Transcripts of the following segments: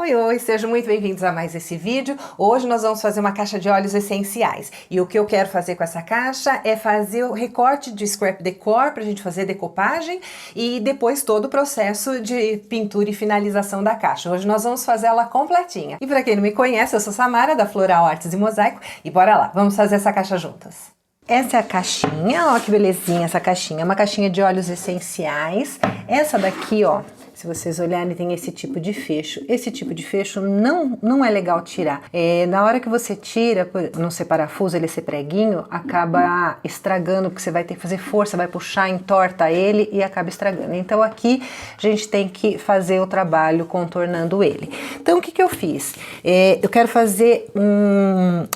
Oi, oi, sejam muito bem-vindos a mais esse vídeo. Hoje nós vamos fazer uma caixa de óleos essenciais. E o que eu quero fazer com essa caixa é fazer o recorte de scrap decor para a gente fazer decopagem e depois todo o processo de pintura e finalização da caixa. Hoje nós vamos fazer ela completinha. E para quem não me conhece, eu sou Samara da Floral Artes e Mosaico e bora lá, vamos fazer essa caixa juntas. Essa é a caixinha, ó que belezinha essa caixinha, é uma caixinha de óleos essenciais. Essa daqui, ó, se vocês olharem, tem esse tipo de fecho. Esse tipo de fecho não é legal tirar. Na hora que você tira, não ser parafuso, ele ser preguinho, acaba estragando, porque você vai ter que fazer força, vai puxar, entorta ele e acaba estragando. Então aqui a gente tem que fazer o trabalho contornando ele. Então o que eu fiz? Eu quero fazer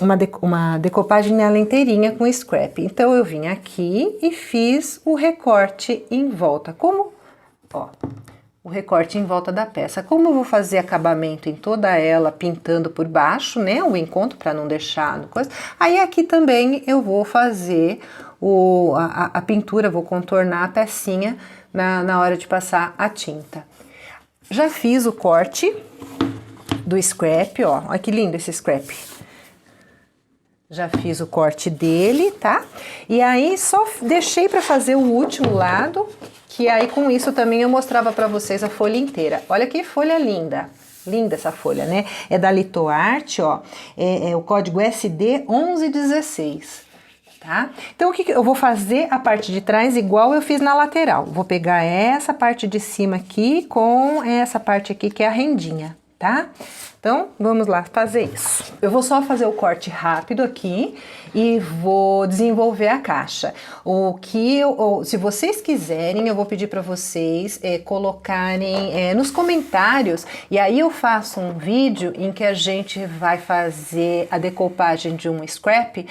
uma decopagem nela inteirinha com scrap. Então eu vim aqui e fiz o recorte em volta. Como? Ó. O recorte em volta da peça. Como eu vou fazer acabamento em toda ela, pintando por baixo, né, o encontro para não deixar coisa. Aí aqui também eu vou fazer a pintura, vou contornar a pecinha na hora de passar a tinta. Já fiz o corte do scrap, ó, olha que lindo esse scrap. Já fiz o corte dele, tá? E aí só deixei para fazer o último lado, que aí com isso também eu mostrava para vocês a folha inteira. Olha que folha linda, linda essa folha, né? É da LitoArt, ó, o código SD 1116, tá? Então o que eu vou fazer a parte de trás igual eu fiz na lateral. Vou pegar essa parte de cima aqui com essa parte aqui que é a rendinha, tá? Então, vamos lá fazer isso. Eu vou só fazer o corte rápido aqui e vou desenvolver a caixa. Se vocês quiserem, eu vou pedir para vocês colocarem nos comentários, e aí eu faço um vídeo em que a gente vai fazer a decopagem de um scrap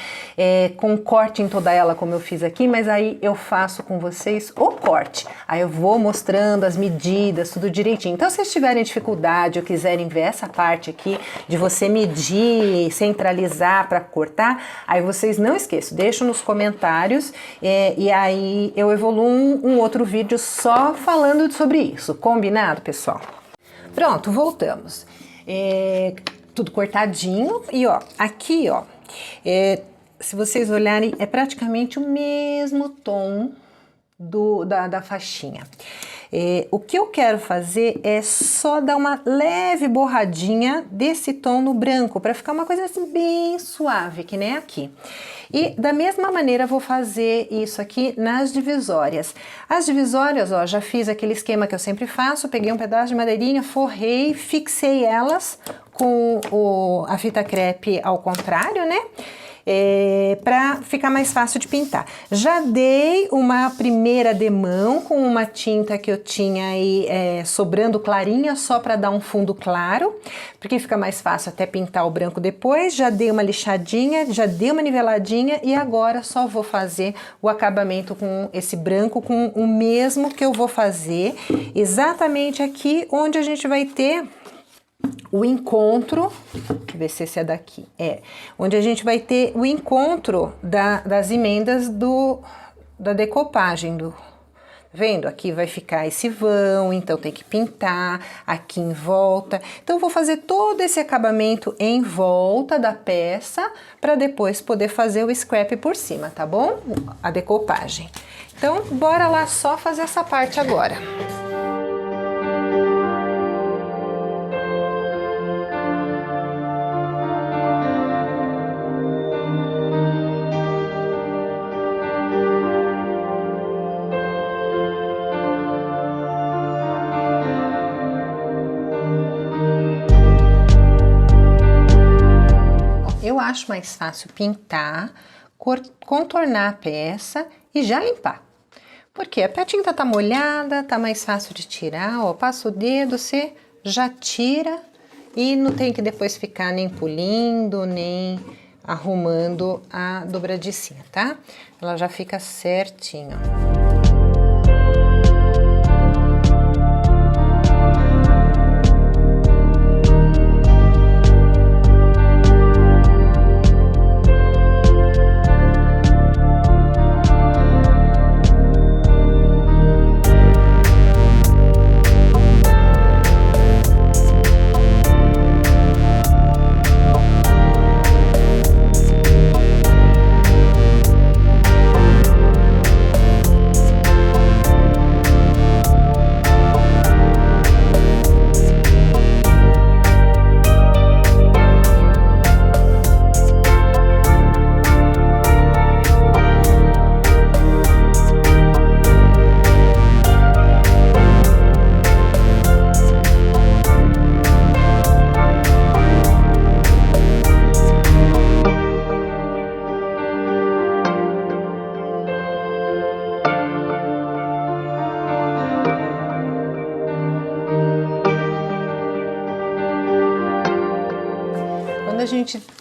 com corte em toda ela, como eu fiz aqui, mas aí eu faço com vocês o corte. Aí eu vou mostrando as medidas, tudo direitinho. Então, se vocês tiverem dificuldade ou quiserem ver essa parte aqui de você medir, centralizar para cortar, aí vocês não esqueçam, deixam nos comentários e aí eu evoluo um outro vídeo só falando sobre isso. Combinado, pessoal? Pronto, voltamos. Tudo cortadinho e ó, aqui ó, se vocês olharem, é praticamente o mesmo tom da faixinha. O que eu quero fazer é só dar uma leve borradinha desse tom no branco, para ficar uma coisa assim bem suave, que nem aqui. E da mesma maneira vou fazer isso aqui nas divisórias. As divisórias, ó, já fiz aquele esquema que eu sempre faço, peguei um pedaço de madeirinha, forrei, fixei elas com a fita crepe ao contrário, né? Para ficar mais fácil de pintar. Já dei uma primeira demão com uma tinta que eu tinha aí sobrando clarinha, só para dar um fundo claro, porque fica mais fácil até pintar o branco depois. Já dei uma lixadinha, já dei uma niveladinha e agora só vou fazer o acabamento com esse branco, com o mesmo que eu vou fazer exatamente aqui onde a gente vai ter o encontro, deixa eu ver se esse é daqui, onde a gente vai ter o encontro das emendas da decopagem, vendo? Aqui vai ficar esse vão, então tem que pintar aqui em volta. Então eu vou fazer todo esse acabamento em volta da peça, para depois poder fazer o scrap por cima, tá bom? A decopagem. Então bora lá só fazer essa parte agora. Eu acho mais fácil pintar, contornar a peça e já limpar. Porque a tinta tá molhada, tá mais fácil de tirar, ó, passa o dedo, você já tira e não tem que depois ficar nem polindo, nem arrumando a dobradicinha, tá? Ela já fica certinho.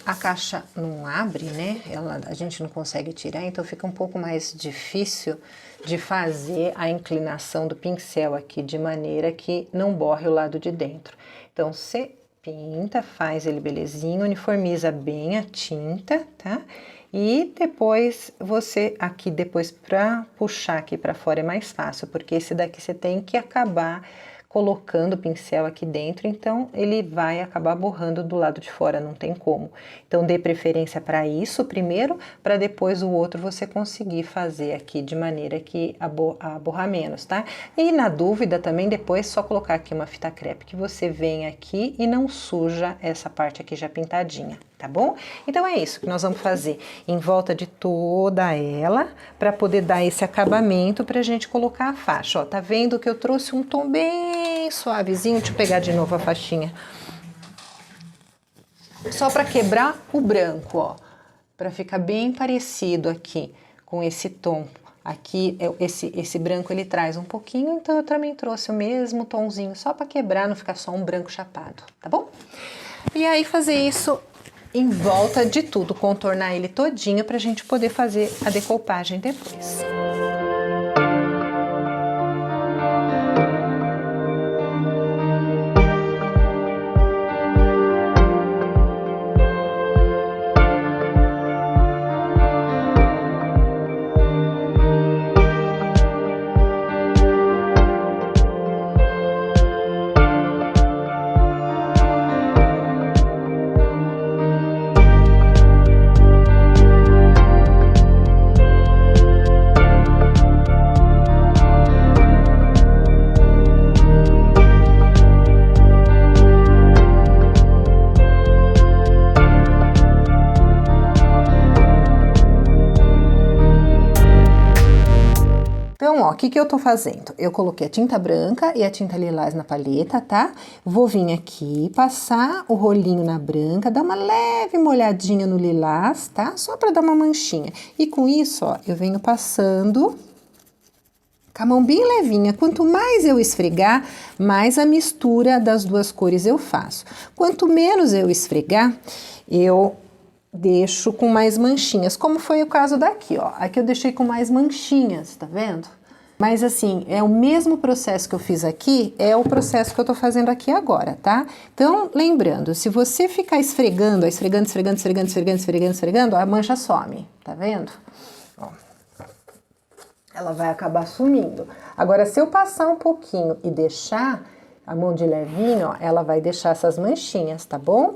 a caixa não abre, né? A gente não consegue tirar, então fica um pouco mais difícil de fazer a inclinação do pincel aqui de maneira que não borre o lado de dentro. Então, você pinta, faz ele belezinho, uniformiza bem a tinta, tá? E depois para puxar aqui para fora é mais fácil, porque esse daqui você tem que acabar colocando o pincel aqui dentro, então ele vai acabar borrando do lado de fora, não tem como. Então dê preferência para isso primeiro, para depois o outro você conseguir fazer aqui de maneira que a borrar menos, tá? E na dúvida também depois só colocar aqui uma fita crepe que você vem aqui e não suja essa parte aqui já pintadinha, tá bom? Então é isso que nós vamos fazer em volta de toda ela, para poder dar esse acabamento pra gente colocar a faixa, ó, tá vendo que eu trouxe um tom bem suavezinho, deixa eu pegar de novo a faixinha, só para quebrar o branco, ó, para ficar bem parecido aqui com esse tom. Aqui, esse branco ele traz um pouquinho, então eu também trouxe o mesmo tomzinho, só para quebrar, não ficar só um branco chapado, tá bom? E aí fazer isso em volta de tudo, contornar ele todinho pra gente poder fazer a decoupagem depois. Então, ó, o que eu tô fazendo? Eu coloquei a tinta branca e a tinta lilás na paleta, tá? Vou vir aqui, passar o rolinho na branca, dar uma leve molhadinha no lilás, tá? Só pra dar uma manchinha. E com isso, ó, eu venho passando com a mão bem levinha. Quanto mais eu esfregar, mais a mistura das duas cores eu faço. Quanto menos eu esfregar, eu deixo com mais manchinhas, como foi o caso daqui, ó. Aqui eu deixei com mais manchinhas, tá vendo? Mas assim, é o mesmo processo que eu fiz aqui, é o processo que eu tô fazendo aqui agora, tá? Então, lembrando, se você ficar esfregando, esfregando, a mancha some, tá vendo? Ó. Ela vai acabar sumindo. Agora, se eu passar um pouquinho e deixar a mão de levinho, ó, ela vai deixar essas manchinhas, tá bom?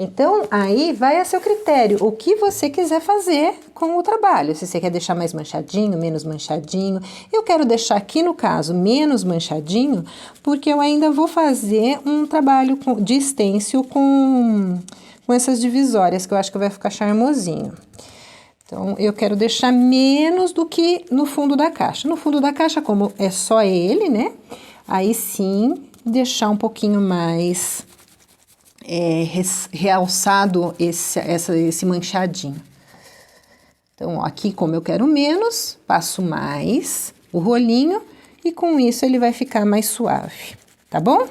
Então, aí vai a seu critério, o que você quiser fazer com o trabalho. Se você quer deixar mais manchadinho, menos manchadinho. Eu quero deixar aqui, no caso, menos manchadinho, porque eu ainda vou fazer um trabalho de stencil com essas divisórias, que eu acho que vai ficar charmosinho. Então, eu quero deixar menos do que no fundo da caixa. No fundo da caixa, como é só ele, né? Aí sim, deixar um pouquinho mais realçado esse manchadinho. Então, ó, aqui como eu quero menos, passo mais o rolinho e com isso ele vai ficar mais suave, tá bom?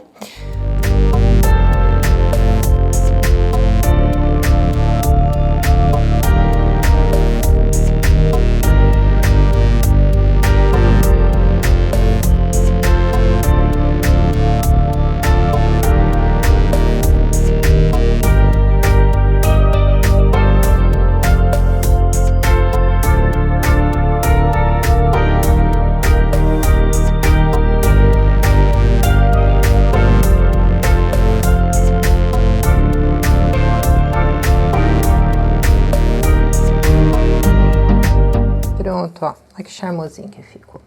Pronto, ó, olha que charmosinho que ficou.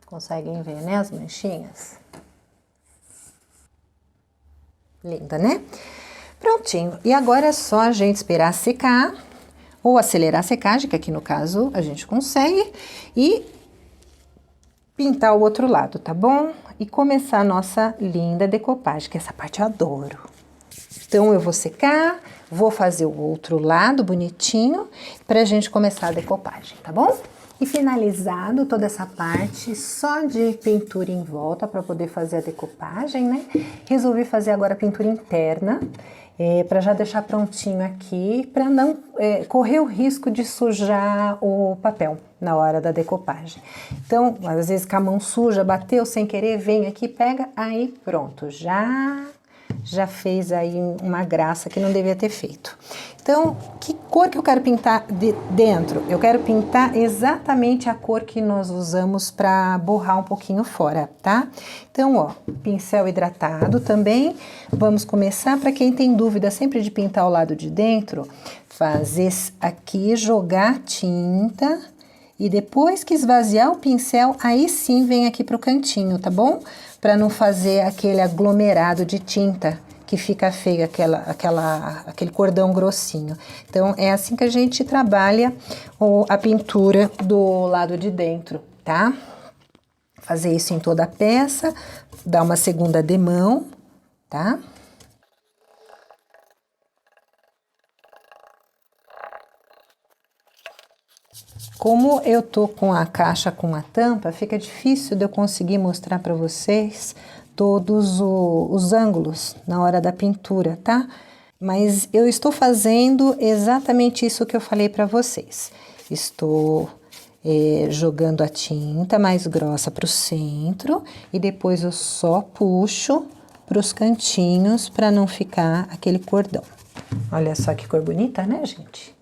Conseguem ver, né, as manchinhas? Linda, né? Prontinho. E agora é só a gente esperar secar, ou acelerar a secagem, que aqui no caso a gente consegue, e pintar o outro lado, tá bom? E começar a nossa linda decopagem, que essa parte eu adoro. Então, eu vou secar, vou fazer o outro lado bonitinho, pra gente começar a decopagem, tá bom? E finalizado toda essa parte só de pintura em volta para poder fazer a decopagem, né? Resolvi fazer agora a pintura interna para já deixar prontinho aqui, para não correr o risco de sujar o papel na hora da decopagem. Então, às vezes com a mão suja, bateu sem querer, vem aqui, pega, aí pronto, já fez aí uma graça que não devia ter feito. Então, que cor que eu quero pintar dentro? Eu quero pintar exatamente a cor que nós usamos para borrar um pouquinho fora, tá? Então, ó, pincel hidratado também. Vamos começar, para quem tem dúvida sempre de pintar o lado de dentro, fazer aqui, jogar tinta e depois que esvaziar o pincel, aí sim vem aqui pro cantinho, tá bom? Para não fazer aquele aglomerado de tinta que fica feio, aquele cordão grossinho. Então, é assim que a gente trabalha a pintura do lado de dentro, tá? Fazer isso em toda a peça, dar uma segunda demão, tá? Como eu tô com a caixa com a tampa, fica difícil de eu conseguir mostrar para vocês todos os ângulos na hora da pintura, tá? Mas eu estou fazendo exatamente isso que eu falei para vocês. Estou jogando a tinta mais grossa para o centro e depois eu só puxo para os cantinhos para não ficar aquele cordão. Olha só que cor bonita, né, gente?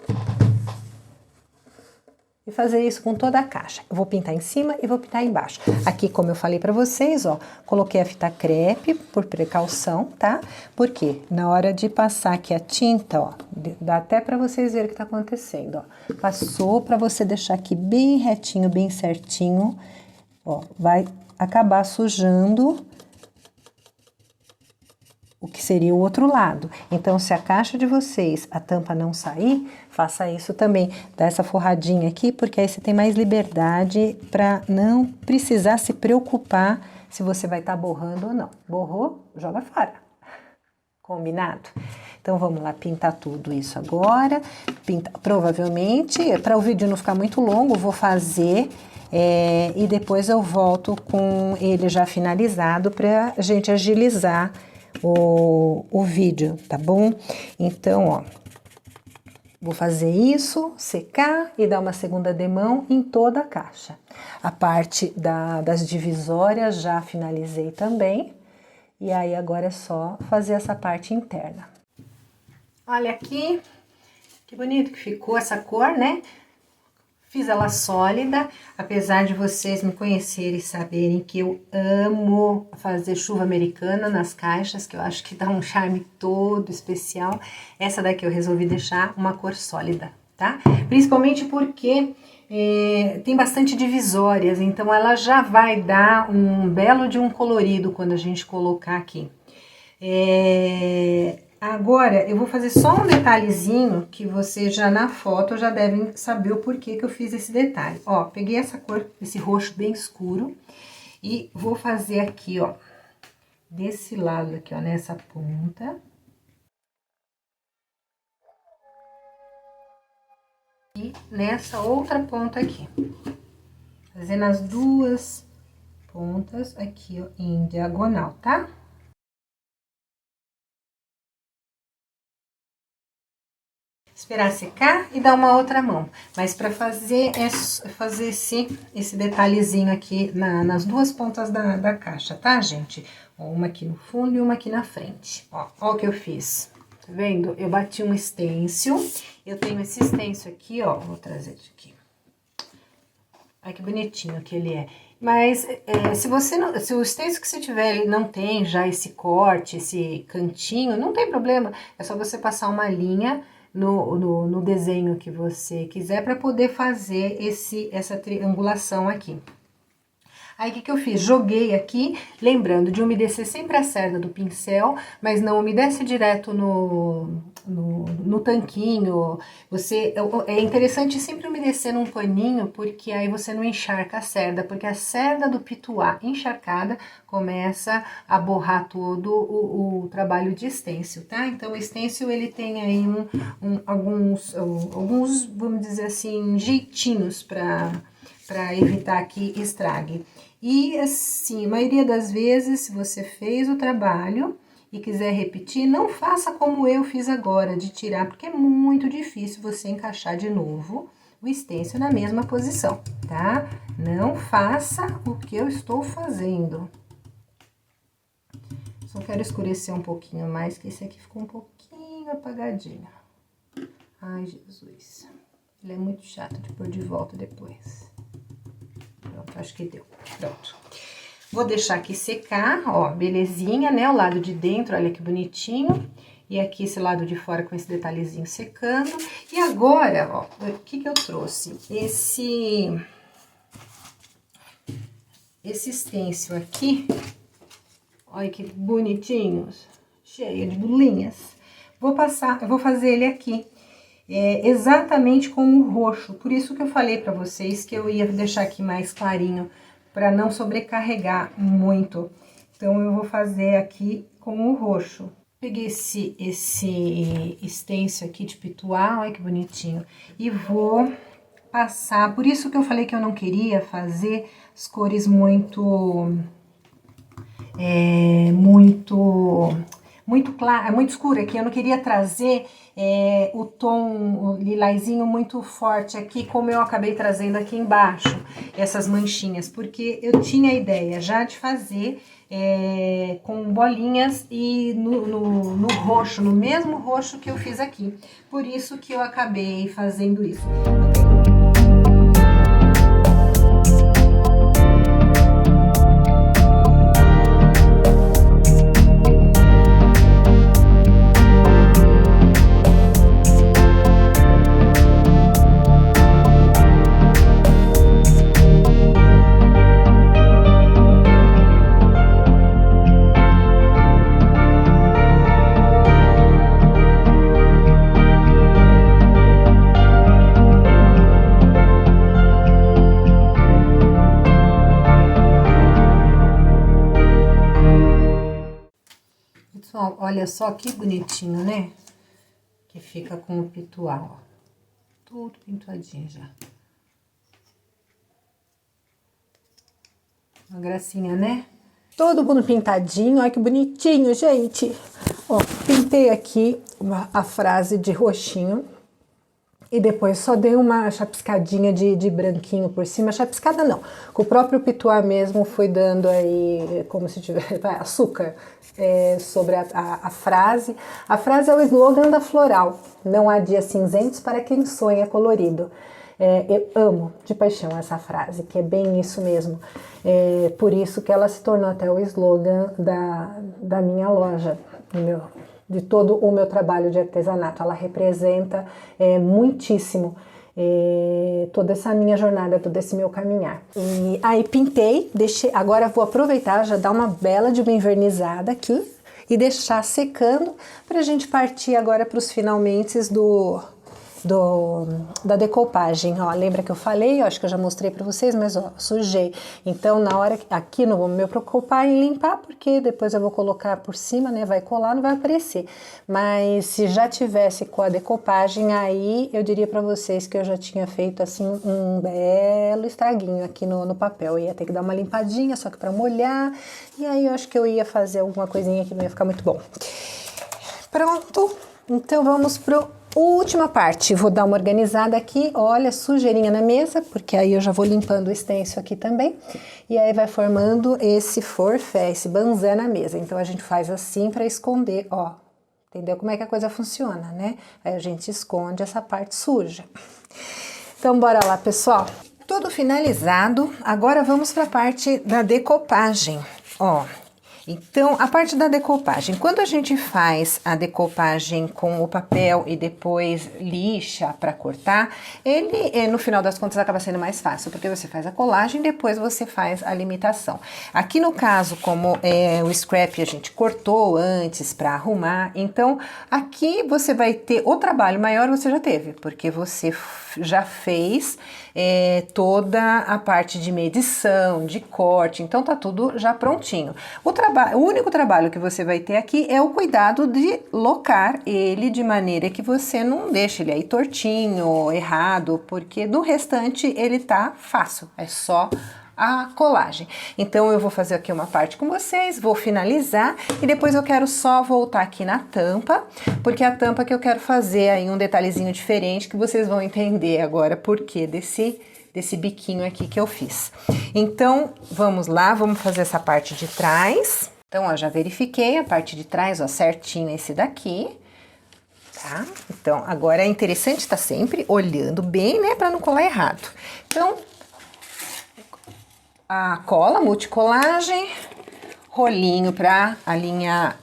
E fazer isso com toda a caixa. Eu vou pintar em cima e vou pintar embaixo. Aqui, como eu falei pra vocês, ó, coloquei a fita crepe por precaução, tá? Porque na hora de passar aqui a tinta, ó, dá até pra vocês verem o que tá acontecendo, ó. Passou pra você deixar aqui bem retinho, bem certinho, ó, vai acabar sujando o que seria o outro lado. Então, se a caixa de vocês, a tampa não sair, faça isso também. Dá essa forradinha aqui, porque aí você tem mais liberdade para não precisar se preocupar se você vai estar borrando ou não. Borrou, joga fora. Combinado? Então, vamos lá pintar tudo isso agora. Provavelmente, para o vídeo não ficar muito longo, vou fazer e depois eu volto com ele já finalizado para a gente agilizar o vídeo, tá bom? Então, ó, vou fazer isso, secar e dar uma segunda demão em toda a caixa. A parte das divisórias já finalizei também, e aí agora é só fazer essa parte interna. Olha aqui, que bonito que ficou essa cor, né? Fiz ela sólida, apesar de vocês me conhecerem e saberem que eu amo fazer chuva americana nas caixas, que eu acho que dá um charme todo especial. Essa daqui eu resolvi deixar uma cor sólida, tá? Principalmente porque tem bastante divisórias, então ela já vai dar um belo de um colorido quando a gente colocar aqui. Agora, eu vou fazer só um detalhezinho que vocês já na foto já devem saber o porquê que eu fiz esse detalhe. Ó, peguei essa cor, esse roxo bem escuro e vou fazer aqui, ó, desse lado aqui, ó, nessa ponta. E nessa outra ponta aqui. Fazendo as duas pontas aqui, ó, em diagonal, tá? Esperar secar e dar uma outra mão. Mas para fazer fazer esse detalhezinho aqui nas duas pontas da caixa, tá, gente? Ó, uma aqui no fundo e uma aqui na frente. Ó o que eu fiz. Tá vendo? Eu bati um stencil. Eu tenho esse stencil aqui, ó. Vou trazer aqui. Olha que bonitinho que ele é. Mas se o stencil que você tiver ele não tem já esse corte, esse cantinho, não tem problema. É só você passar uma linha no desenho que você quiser para poder fazer essa triangulação aqui. Aí, o que eu fiz? Joguei aqui, lembrando de umedecer sempre a cerda do pincel, mas não umedece direto no tanquinho. É interessante sempre umedecer num paninho, porque aí você não encharca a cerda, porque a cerda do pituá encharcada começa a borrar todo o trabalho de stencil, tá? Então, o stencil, ele tem aí alguns, vamos dizer assim, jeitinhos para evitar que estrague. E assim, a maioria das vezes, se você fez o trabalho e quiser repetir, não faça como eu fiz agora, de tirar, porque é muito difícil você encaixar de novo o stencil na mesma posição, tá? Não faça o que eu estou fazendo. Só quero escurecer um pouquinho mais, que esse aqui ficou um pouquinho apagadinho. Ai, Jesus. Ele é muito chato de pôr de volta depois. Pronto, acho que deu. Pronto. Vou deixar aqui secar, ó, belezinha, né? O lado de dentro, olha que bonitinho. E aqui esse lado de fora com esse detalhezinho secando. E agora, ó, o que que eu trouxe? Esse stencil aqui, olha que bonitinhos, cheio de bolinhas. Eu vou fazer ele aqui, exatamente com o roxo. Por isso que eu falei pra vocês que eu ia deixar aqui mais clarinho, pra não sobrecarregar muito. Então, eu vou fazer aqui com o roxo. Peguei esse stencil aqui de pituá, olha que bonitinho. E vou passar, por isso que eu falei que eu não queria fazer as cores muito clara, muito escura aqui. Eu não queria trazer o tom lilazinho muito forte aqui, como eu acabei trazendo aqui embaixo, essas manchinhas, porque eu tinha a ideia já de fazer com bolinhas e no roxo, no mesmo roxo que eu fiz aqui. Por isso que eu acabei fazendo isso. Pessoal, olha só que bonitinho, né? Que fica com o pituá, ó. Tudo pintadinho já. Uma gracinha, né? Todo mundo pintadinho, olha que bonitinho, gente. Ó, pintei aqui a frase de roxinho. E depois só dei uma chapiscadinha de branquinho por cima. Chapiscada não, com o próprio pituá mesmo fui dando aí, como se tivesse açúcar sobre a frase. A frase é o slogan da Floral: não há dias cinzentos para quem sonha colorido. Eu amo de paixão essa frase, que é bem isso mesmo. Por isso que ela se tornou até o slogan da minha loja, de todo o meu trabalho de artesanato. Ela representa muitíssimo toda essa minha jornada, todo esse meu caminhar. E aí pintei, deixei, agora vou aproveitar, já dar uma bela de uma envernizada aqui e deixar secando pra gente partir agora para os finalmentes da decoupagem. Ó, lembra que eu falei? Eu acho que eu já mostrei pra vocês, mas ó, sujei. Então, na hora que aqui não vou me preocupar em limpar, porque depois eu vou colocar por cima, né? Vai colar, não vai aparecer. Mas se já tivesse com a decoupagem, aí eu diria pra vocês que eu já tinha feito assim um belo estraguinho aqui no papel. Eu ia ter que dar uma limpadinha, só que pra molhar. E aí eu acho que eu ia fazer alguma coisinha que não ia ficar muito bom. Pronto. Então vamos pro última parte. Vou dar uma organizada aqui, olha, sujeirinha na mesa, porque aí eu já vou limpando o stencil aqui também. E aí vai formando esse forfé, esse banzé na mesa. Então a gente faz assim para esconder, ó. Entendeu como é que a coisa funciona, né? Aí a gente esconde essa parte suja. Então bora lá, pessoal. Tudo finalizado. Agora vamos para a parte da decoupagem, ó. Então, a parte da decoupagem, quando a gente faz a decoupagem com o papel e depois lixa para cortar, ele, no final das contas, acaba sendo mais fácil, porque você faz a colagem e depois você faz a limitação. Aqui no caso, como o scrap a gente cortou antes para arrumar, então aqui você vai ter o trabalho maior, você já teve, porque você já fez toda a parte de medição, de corte, então tá tudo já prontinho. O único trabalho que você vai ter aqui é o cuidado de locar ele de maneira que você não deixe ele aí tortinho, errado, porque no restante ele tá fácil, é só a colagem. Então eu vou fazer aqui uma parte com vocês, vou finalizar e depois eu quero só voltar aqui na tampa, porque é a tampa que eu quero fazer aí um detalhezinho diferente que vocês vão entender agora por que desse biquinho aqui que eu fiz. Então vamos lá, vamos fazer essa parte de trás. Então ó, já verifiquei a parte de trás, ó, certinho esse daqui. Tá? Então agora é interessante estar sempre olhando bem, né, para não colar errado. Então a cola, multicolagem, rolinho para alinhar,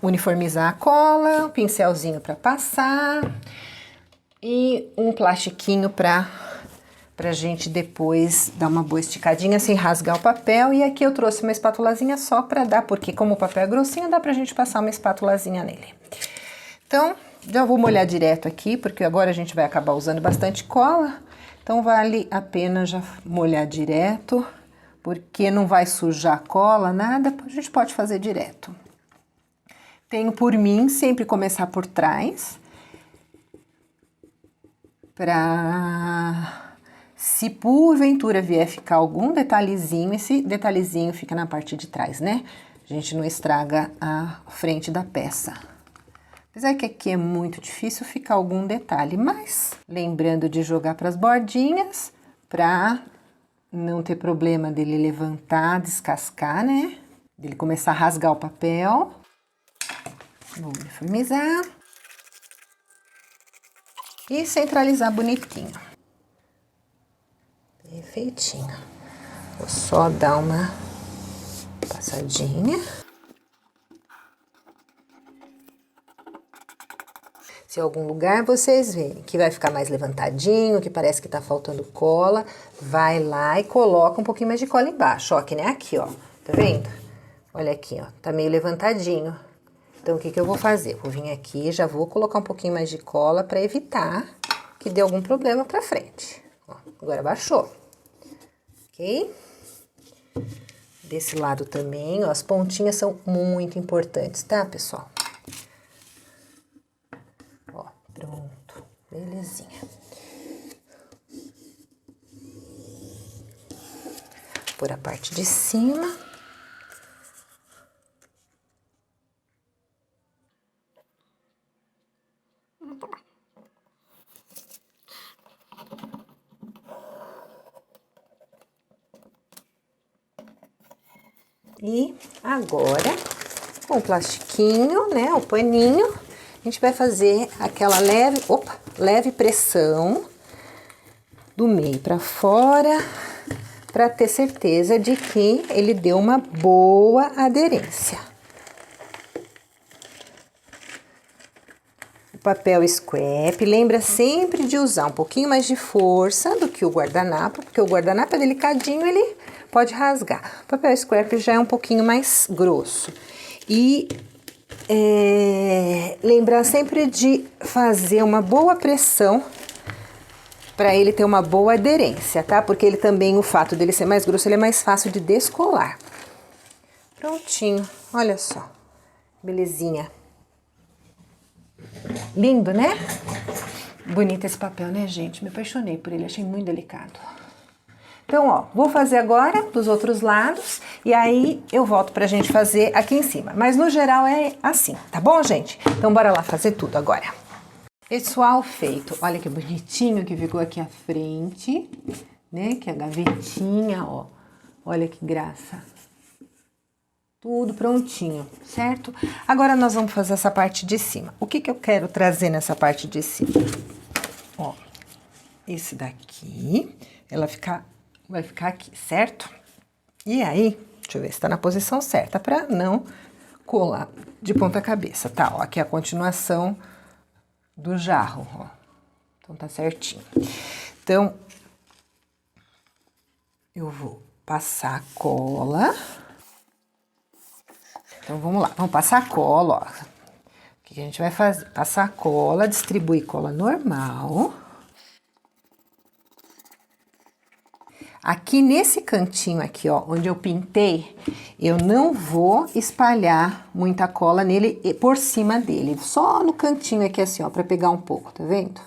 uniformizar a cola, um pincelzinho para passar e um plastiquinho para gente depois dar uma boa esticadinha sem rasgar o papel. E aqui eu trouxe uma espátulazinha só para dar, porque como o papel é grossinho, dá pra gente passar uma espátulazinha nele. Então, já vou molhar direto aqui, porque agora a gente vai acabar usando bastante cola. Então, vale a pena já molhar direto, porque não vai sujar a cola, nada, a gente pode fazer direto. Tenho por mim sempre começar por trás, se porventura vier ficar algum detalhezinho, esse detalhezinho fica na parte de trás, né? A gente não estraga a frente da peça. Apesar que aqui é muito difícil ficar algum detalhe, mas lembrando de jogar para as bordinhas, para não ter problema dele levantar, descascar, né? Dele começar a rasgar o papel. Vou uniformizar. E centralizar bonitinho. Perfeitinho. Vou só dar uma passadinha. Se em algum lugar vocês verem que vai ficar mais levantadinho, que parece que tá faltando cola, vai lá e coloca um pouquinho mais de cola embaixo, ó, que nem aqui, ó, tá vendo? Olha aqui, ó, tá meio levantadinho. Então, o que que eu vou fazer? Vou vir aqui, já vou colocar um pouquinho mais de cola pra evitar que dê algum problema pra frente. Ó, agora baixou, ok? Desse lado também, ó, as pontinhas são muito importantes, tá, pessoal? Pronto, belezinha. Por a parte de cima. E agora, com o plastiquinho, né, o paninho, a gente vai fazer aquela leve pressão do meio para fora, para ter certeza de que ele deu uma boa aderência. O papel scrap, lembra sempre de usar um pouquinho mais de força do que o guardanapo, porque o guardanapo é delicadinho, ele pode rasgar. O papel scrap já é um pouquinho mais grosso. E lembrar sempre de fazer uma boa pressão para ele ter uma boa aderência, tá? Porque ele também, o fato dele ser mais grosso, ele é mais fácil de descolar. Prontinho, olha só, belezinha. Lindo, né? Bonito esse papel, né, gente? Me apaixonei por ele, achei muito delicado. Então, ó, vou fazer agora dos outros lados e aí eu volto pra gente fazer aqui em cima. Mas no geral é assim, tá bom, gente? Então, bora lá fazer tudo agora. Pessoal, feito. Olha que bonitinho que ficou aqui à frente, né? Que é a gavetinha, ó. Olha que graça. Tudo prontinho, certo? Agora nós vamos fazer essa parte de cima. O que que eu quero trazer nessa parte de cima? Ó, esse daqui, vai ficar aqui, certo? E aí, deixa eu ver se tá na posição certa pra não colar de ponta cabeça, tá? Ó, aqui é a continuação do jarro, ó. Então tá certinho. Então, eu vou passar a cola. Então, vamos lá, vamos passar a cola, ó. O que a gente vai fazer? Passar a cola, distribuir cola normal. Aqui nesse cantinho aqui, ó, onde eu pintei, eu não vou espalhar muita cola nele e por cima dele. Só no cantinho aqui assim, ó, pra pegar um pouco, tá vendo?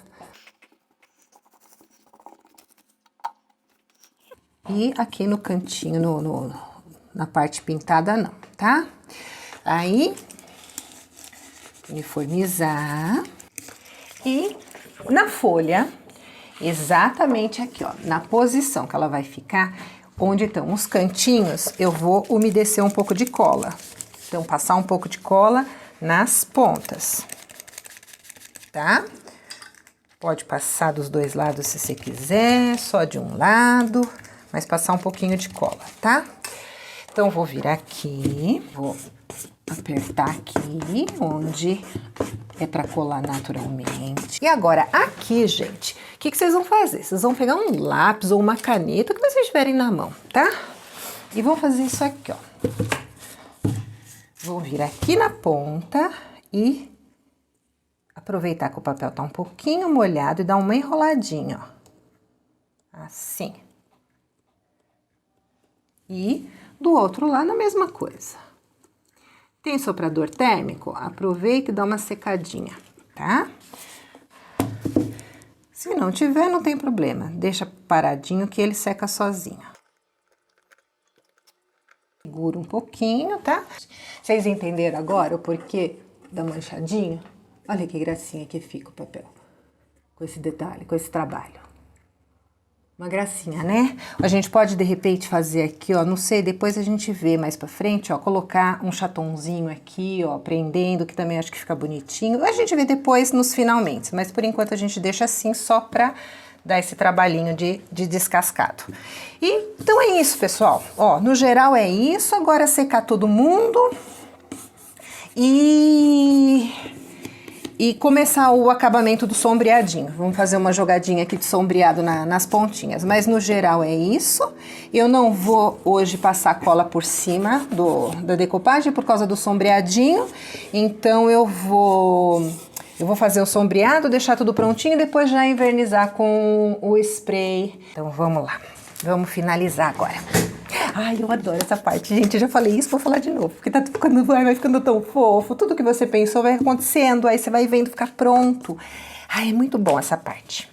E aqui no cantinho, na parte pintada não, tá? Aí, uniformizar. E na folha, exatamente aqui, ó, na posição que ela vai ficar, onde estão os cantinhos, eu vou umedecer um pouco de cola. Então, passar um pouco de cola nas pontas, tá? Pode passar dos dois lados se você quiser, só de um lado, mas passar um pouquinho de cola, tá? Então, vou vir aqui, vou apertar aqui, onde é pra colar naturalmente. E agora, aqui, gente, o que vocês vão fazer? Vocês vão pegar um lápis ou uma caneta, o que vocês tiverem na mão, tá? E vão fazer isso aqui, ó. Vou vir aqui na ponta e aproveitar que o papel tá um pouquinho molhado e dar uma enroladinha, ó. Assim. E do outro lado a mesma coisa. Tem soprador térmico? Aproveita e dá uma secadinha, tá? Se não tiver, não tem problema. Deixa paradinho que ele seca sozinho. Segura um pouquinho, tá? Vocês entenderam agora o porquê da manchadinha? Olha que gracinha que fica o papel. Com esse detalhe, com esse trabalho. Uma gracinha, né? A gente pode, de repente, fazer aqui, ó, não sei, depois a gente vê mais pra frente, ó, colocar um chatonzinho aqui, ó, prendendo, que também acho que fica bonitinho. A gente vê depois nos finalmente, mas por enquanto a gente deixa assim só pra dar esse trabalhinho de descascado. E, então é isso, pessoal. Ó, no geral é isso, agora secar todo mundo e começar o acabamento do sombreadinho. Vamos fazer uma jogadinha aqui de sombreado nas pontinhas, mas no geral é isso. Eu não vou hoje passar cola por cima da decopagem por causa do sombreadinho, então eu vou fazer o sombreado, deixar tudo prontinho e depois já invernizar com o spray. Então vamos lá, vamos finalizar agora. Ai, eu adoro essa parte, gente, eu já falei isso, vou falar de novo, porque vai ficando tão fofo, tudo que você pensou vai acontecendo, aí você vai vendo ficar pronto. Ai, é muito bom essa parte.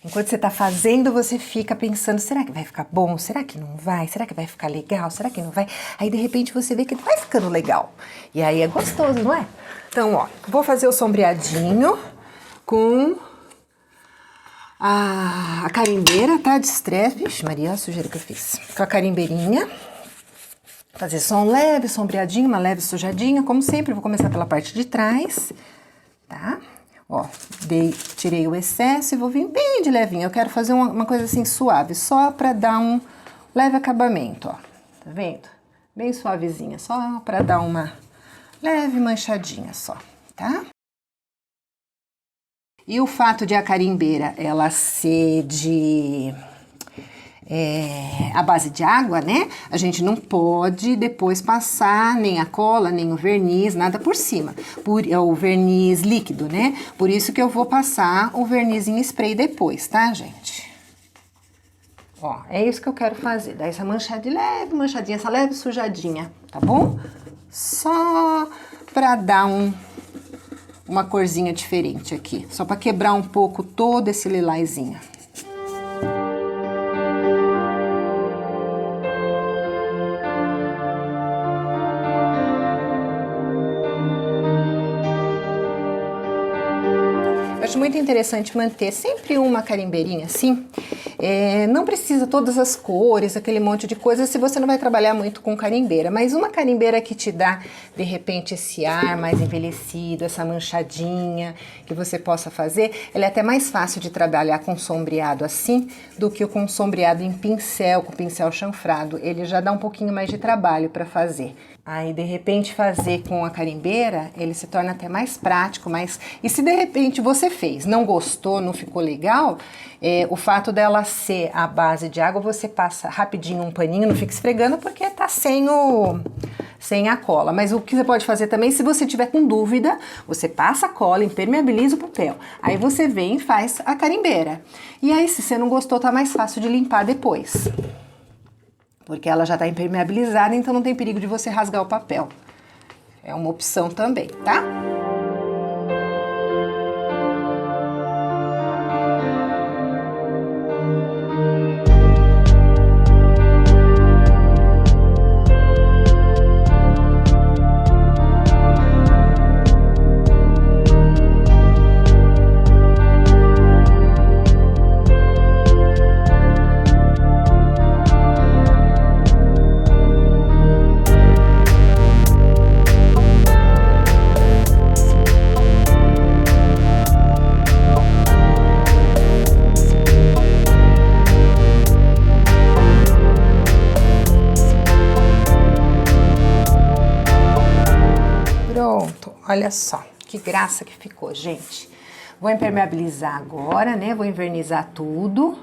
Enquanto você tá fazendo, você fica pensando, será que vai ficar bom? Será que não vai? Será que vai ficar legal? Será que não vai? Aí, de repente, você vê que vai ficando legal. E aí é gostoso, não é? Então, ó, vou fazer o sombreadinho com a carimbeira, tá? De estresse. Vixe, Maria, a sujeira que eu fiz. Com a carimbeirinha. Fazer só um leve sombreadinho, uma leve sujadinha. Como sempre, vou começar pela parte de trás, tá? Ó, tirei o excesso e vou vir bem de levinho. Eu quero fazer uma coisa assim suave, só pra dar um leve acabamento, ó. Tá vendo? Bem suavezinha, só pra dar uma leve manchadinha só, tá? E o fato de a carimbeira, ela ser a base de água, né? A gente não pode depois passar nem a cola, nem o verniz, nada por cima. O verniz líquido, né? Por isso que eu vou passar o verniz em spray depois, tá, gente? Ó, é isso que eu quero fazer. Dar essa manchadinha, essa leve sujadinha, tá bom? Só pra dar uma corzinha diferente aqui. Só pra quebrar um pouco todo esse lilazinho. Acho muito interessante manter sempre uma carimbeirinha assim. Não precisa todas as cores, aquele monte de coisa, se você não vai trabalhar muito com carimbeira. Mas uma carimbeira que te dá, de repente, esse ar mais envelhecido, essa manchadinha que você possa fazer, ela é até mais fácil de trabalhar com sombreado assim do que com sombreado em pincel, com pincel chanfrado. Ele já dá um pouquinho mais de trabalho para fazer. Aí, de repente, fazer com a carimbeira, ele se torna até mais prático, E se, de repente, você fez, não gostou, não ficou legal, o fato dela ser a base de água, você passa rapidinho um paninho, não fica esfregando, porque tá sem a cola. Mas o que você pode fazer também, se você tiver com dúvida, você passa a cola, impermeabiliza o papel. Aí você vem e faz a carimbeira. E aí, se você não gostou, tá mais fácil de limpar depois. Porque ela já está impermeabilizada, então não tem perigo de você rasgar o papel. É uma opção também, tá? Pronto, olha só que graça que ficou, gente. Vou impermeabilizar agora, né? Vou envernizar tudo.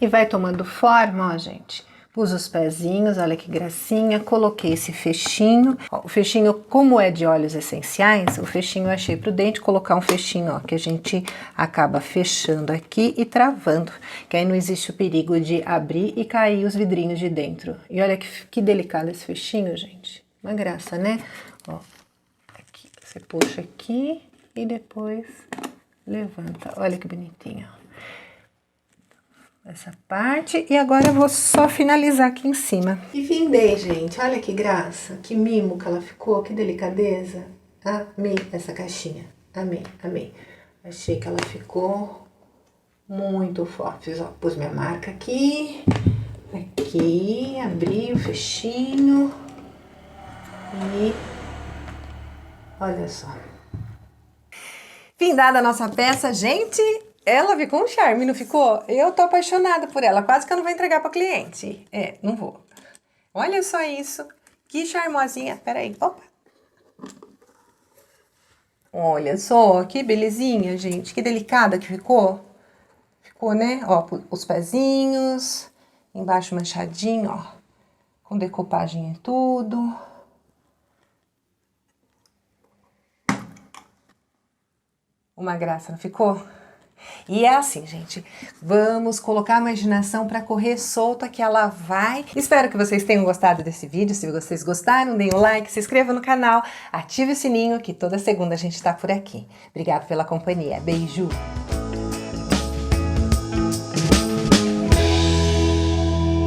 E vai tomando forma, ó, gente. Pus os pezinhos, olha que gracinha. Coloquei esse fechinho. Ó, o fechinho, como é de óleos essenciais, o fechinho eu achei prudente colocar um fechinho, ó, que a gente acaba fechando aqui e travando. Que aí não existe o perigo de abrir e cair os vidrinhos de dentro. E olha que delicado esse fechinho, gente. Uma graça, né? Ó, aqui, você puxa aqui e depois levanta. Olha que bonitinho, ó. Essa parte, e agora eu vou só finalizar aqui em cima. E findei, gente, olha que graça, que mimo que ela ficou, que delicadeza. Amei essa caixinha, amei, amei. Achei que ela ficou muito forte. Ó, pus minha marca aqui, abri o fechinho e olha só. Findada a nossa peça, gente, ela ficou um charme, não ficou? Eu tô apaixonada por ela, quase que eu não vou entregar para cliente. Não vou. Olha só isso, que charmosinha. Peraí, opa. Olha só, que belezinha, gente, que delicada que ficou. Ficou, né? Ó, os pezinhos, embaixo manchadinho, ó, com decopagem e tudo. Uma graça, não ficou? E é assim, gente, vamos colocar a imaginação para correr solta que ela vai. Espero que vocês tenham gostado desse vídeo. Se vocês gostaram, deem um like, se inscreva no canal, ative o sininho que toda segunda a gente está por aqui. Obrigada pela companhia. Beijo!